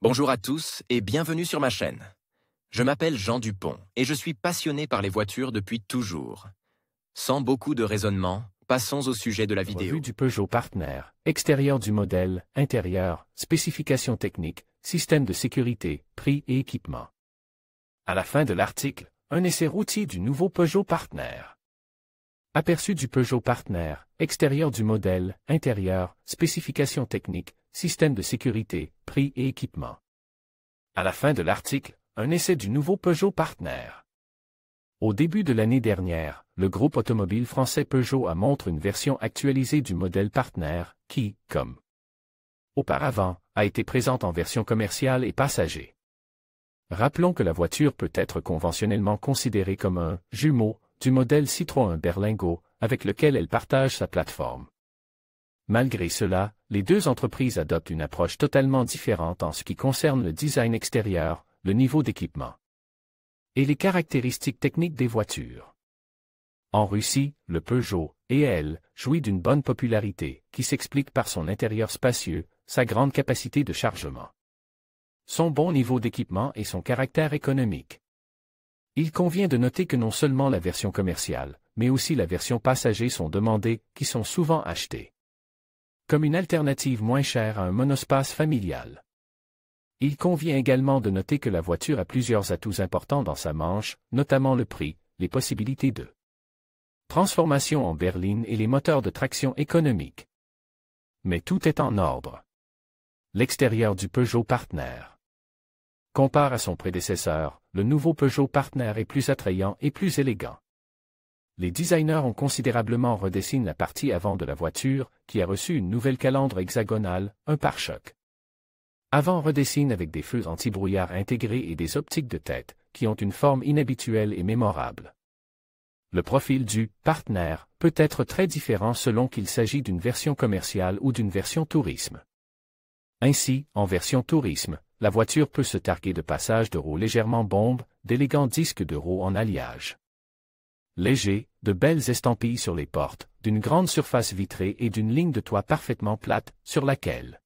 Bonjour à tous et bienvenue sur ma chaîne. Je m'appelle Jean Dupont et je suis passionné par les voitures depuis toujours. Sans beaucoup de raisonnement, passons au sujet de la vidéo. Revue du Peugeot Partner, extérieur du modèle, intérieur, spécifications techniques, système de sécurité, prix et équipement. À la fin de l'article, un essai routier du nouveau Peugeot Partner. Aperçu du Peugeot Partner, extérieur du modèle, intérieur, spécifications techniques, système de sécurité, prix et équipement. À la fin de l'article, un essai du nouveau Peugeot Partner. Au début de l'année dernière, le groupe automobile français Peugeot a montré une version actualisée du modèle Partner, qui, comme auparavant, a été présente en version commerciale et passager. Rappelons que la voiture peut être conventionnellement considérée comme un jumeau du modèle Citroën Berlingo, avec lequel elle partage sa plateforme. Malgré cela, les deux entreprises adoptent une approche totalement différente en ce qui concerne le design extérieur, le niveau d'équipement et les caractéristiques techniques des voitures. En Russie, le Peugeot EL jouit d'une bonne popularité, qui s'explique par son intérieur spacieux, sa grande capacité de chargement, son bon niveau d'équipement et son caractère économique. Il convient de noter que non seulement la version commerciale, mais aussi la version passager sont demandées, qui sont souvent achetées comme une alternative moins chère à un monospace familial. Il convient également de noter que la voiture a plusieurs atouts importants dans sa manche, notamment le prix, les possibilités de transformation en berline et les moteurs de traction économique. Mais tout est en ordre. L'extérieur du Peugeot Partner. Compare à son prédécesseur, le nouveau Peugeot Partner est plus attrayant et plus élégant. Les designers ont considérablement redessiné la partie avant de la voiture, qui a reçu une nouvelle calandre hexagonale, un pare-choc avant redessine avec des feux anti-brouillard intégrés et des optiques de tête, qui ont une forme inhabituelle et mémorable. Le profil du Partner peut être très différent selon qu'il s'agit d'une version commerciale ou d'une version tourisme. Ainsi, en version tourisme, la voiture peut se targuer de passages de roues légèrement bombes, d'élégants disques de roues en alliage léger, de belles estampilles sur les portes, d'une grande surface vitrée et d'une ligne de toit parfaitement plate, sur laquelle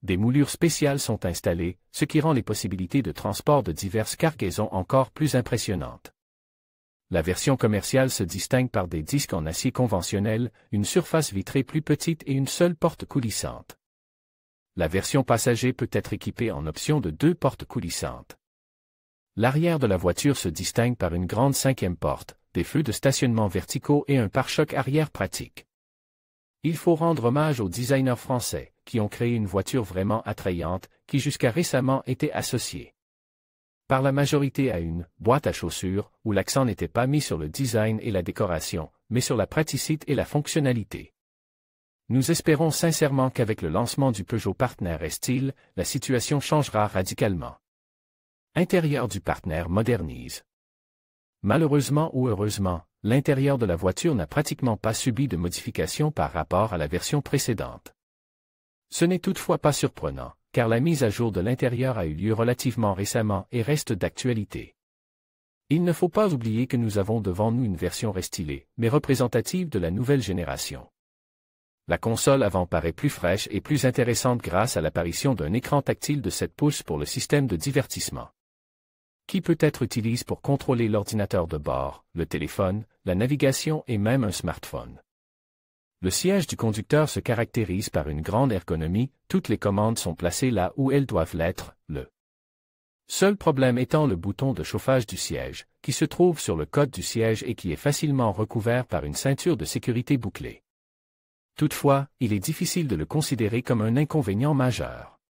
des moulures spéciales sont installées, ce qui rend les possibilités de transport de diverses cargaisons encore plus impressionnantes. La version commerciale se distingue par des disques en acier conventionnel, une surface vitrée plus petite et une seule porte coulissante. La version passager peut être équipée en option de 2 portes coulissantes. L'arrière de la voiture se distingue par une grande 5e porte, des feux de stationnement verticaux et un pare-choc arrière pratique. Il faut rendre hommage aux designers français, qui ont créé une voiture vraiment attrayante, qui jusqu'à récemment était associée par la majorité à une boîte à chaussures, où l'accent n'était pas mis sur le design et la décoration, mais sur la praticité et la fonctionnalité. Nous espérons sincèrement qu'avec le lancement du Peugeot Partner S-Style, la situation changera radicalement. Intérieur du Partner modernise. Malheureusement ou heureusement, l'intérieur de la voiture n'a pratiquement pas subi de modifications par rapport à la version précédente. Ce n'est toutefois pas surprenant, car la mise à jour de l'intérieur a eu lieu relativement récemment et reste d'actualité. Il ne faut pas oublier que nous avons devant nous une version restylée, mais représentative de la nouvelle génération. La console avant paraît plus fraîche et plus intéressante grâce à l'apparition d'un écran tactile de 7 pouces pour le système de divertissement, qui peut être utilisé pour contrôler l'ordinateur de bord, le téléphone, la navigation et même un smartphone. Le siège du conducteur se caractérise par une grande ergonomie, toutes les commandes sont placées là où elles doivent l'être, le seul problème étant le bouton de chauffage du siège, qui se trouve sur le côté du siège et qui est facilement recouvert par une ceinture de sécurité bouclée. Toutefois, il est difficile de le considérer comme un inconvénient majeur.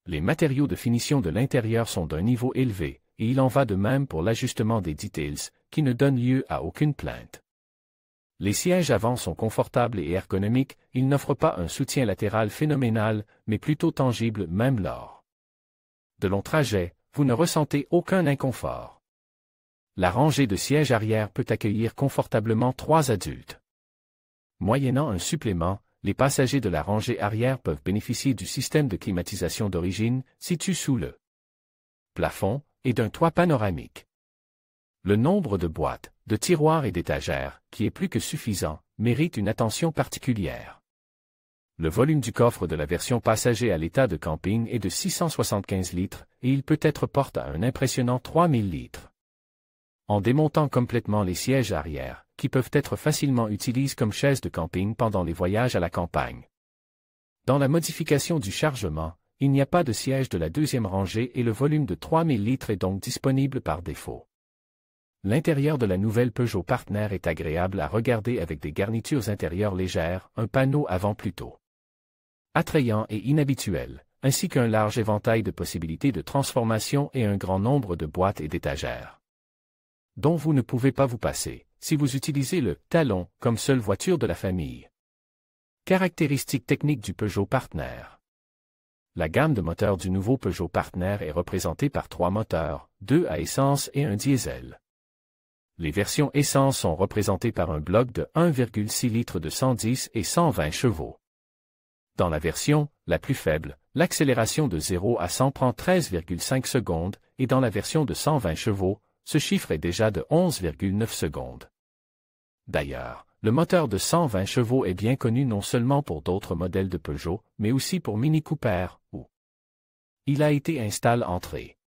Les matériaux de finition de l'intérieur sont d'un niveau élevé, et il en va de même pour l'ajustement des details, qui ne donne lieu à aucune plainte. Les sièges avant sont confortables et ergonomiques, ils n'offrent pas un soutien latéral phénoménal, mais plutôt tangible même lors de longs trajets, vous ne ressentez aucun inconfort. La rangée de sièges arrière peut accueillir confortablement 3 adultes. Moyennant un supplément, les passagers de la rangée arrière peuvent bénéficier du système de climatisation d'origine, situé sous le plafond, et d'un toit panoramique. Le nombre de boîtes, de tiroirs et d'étagères, qui est plus que suffisant, mérite une attention particulière. Le volume du coffre de la version passager à l'état de camping est de 675 litres et il peut être porté à un impressionnant 3000 litres. En démontant complètement les sièges arrière, qui peuvent être facilement utilisés comme chaises de camping pendant les voyages à la campagne. Dans la modification du chargement, il n'y a pas de siège de la deuxième rangée et le volume de 3000 litres est donc disponible par défaut. L'intérieur de la nouvelle Peugeot Partner est agréable à regarder avec des garnitures intérieures légères, un panneau avant plutôt attrayant et inhabituel, ainsi qu'un large éventail de possibilités de transformation et un grand nombre de boîtes et d'étagères dont vous ne pouvez pas vous passer, si vous utilisez le Talon comme seule voiture de la famille. Caractéristiques techniques du Peugeot Partner. La gamme de moteurs du nouveau Peugeot Partner est représentée par 3 moteurs, 2 à essence et un diesel. Les versions essence sont représentées par un bloc de 1,6 litres de 110 et 120 chevaux. Dans la version la plus faible, l'accélération de 0 à 100 prend 13,5 secondes et dans la version de 120 chevaux, ce chiffre est déjà de 11,9 secondes. D'ailleurs, le moteur de 120 chevaux est bien connu non seulement pour d'autres modèles de Peugeot, mais aussi pour Mini Cooper, où il a été installé entrée.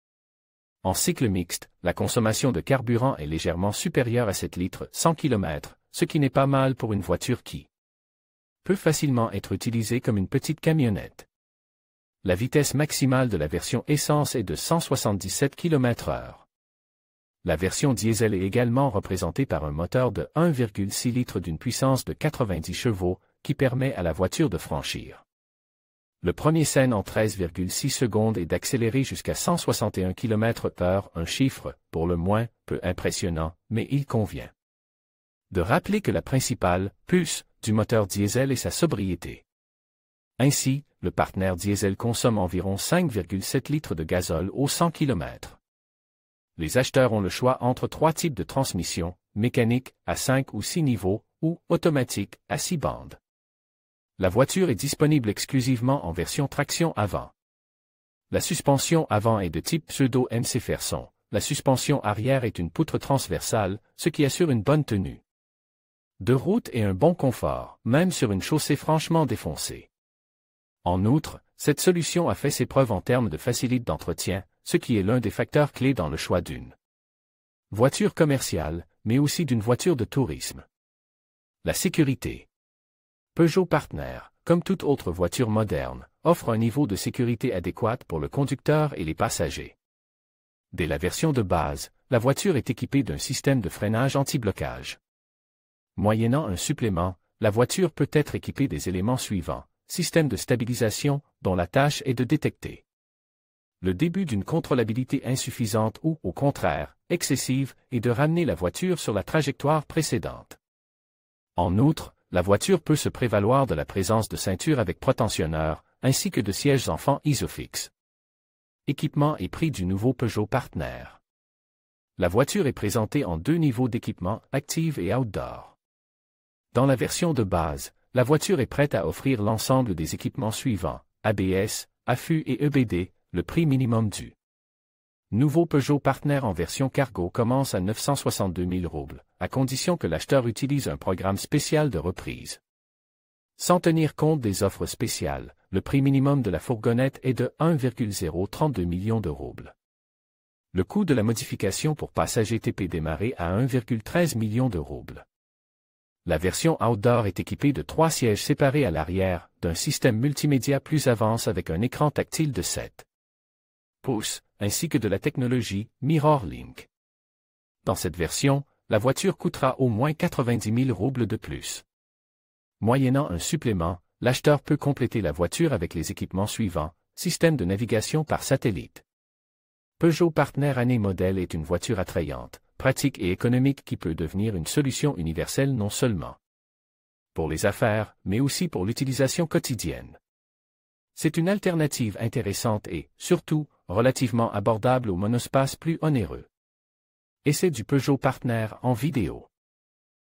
En cycle mixte, la consommation de carburant est légèrement supérieure à 7 litres 100 km, ce qui n'est pas mal pour une voiture qui peut facilement être utilisée comme une petite camionnette. La vitesse maximale de la version essence est de 177 km/h. La version diesel est également représentée par un moteur de 1,6 litres d'une puissance de 90 chevaux, qui permet à la voiture de franchir le premier seuil en 13,6 secondes et d'accélérer jusqu'à 161 km/h, un chiffre, pour le moins, peu impressionnant, mais il convient de rappeler que la principale puce du moteur diesel est sa sobriété. Ainsi, le Partner diesel consomme environ 5,7 litres de gazole au 100 km. Les acheteurs ont le choix entre 3 types de transmission, mécanique, à 5 ou 6 niveaux, ou automatique, à 6 bandes. La voiture est disponible exclusivement en version traction avant. La suspension avant est de type pseudo-McPherson. La suspension arrière est une poutre transversale, ce qui assure une bonne tenue de route et un bon confort, même sur une chaussée franchement défoncée. En outre, cette solution a fait ses preuves en termes de facilité d'entretien, ce qui est l'un des facteurs clés dans le choix d'une voiture commerciale, mais aussi d'une voiture de tourisme. La sécurité. Peugeot Partner, comme toute autre voiture moderne, offre un niveau de sécurité adéquat pour le conducteur et les passagers. Dès la version de base, la voiture est équipée d'un système de freinage anti-blocage. Moyennant un supplément, la voiture peut être équipée des éléments suivants: système de stabilisation, dont la tâche est de détecter le début d'une contrôlabilité insuffisante ou, au contraire, excessive, et de ramener la voiture sur la trajectoire précédente. En outre, la voiture peut se prévaloir de la présence de ceintures avec protentionneur, ainsi que de sièges enfants Isofix. Équipement et prix du nouveau Peugeot Partner. La voiture est présentée en 2 niveaux d'équipement, Active et Outdoor. Dans la version de base, la voiture est prête à offrir l'ensemble des équipements suivants: ABS, AFU et EBD. Le prix minimum du nouveau Peugeot Partner en version cargo commence à 962 000 roubles, à condition que l'acheteur utilise un programme spécial de reprise. Sans tenir compte des offres spéciales, le prix minimum de la fourgonnette est de 1,032 million de roubles. Le coût de la modification pour passagers TP démarré à 1,13 million de roubles. La version Outdoor est équipée de 3 sièges séparés à l'arrière, d'un système multimédia plus avancé avec un écran tactile de 7 pouces, ainsi que de la technologie MirrorLink. Dans cette version, la voiture coûtera au moins 90 000 roubles de plus. Moyennant un supplément, l'acheteur peut compléter la voiture avec les équipements suivants: système de navigation par satellite. Peugeot Partner année modèle est une voiture attrayante, pratique et économique qui peut devenir une solution universelle non seulement pour les affaires, mais aussi pour l'utilisation quotidienne. C'est une alternative intéressante et, surtout, relativement abordable aux monospaces plus onéreux. Essai du Peugeot Partner en vidéo.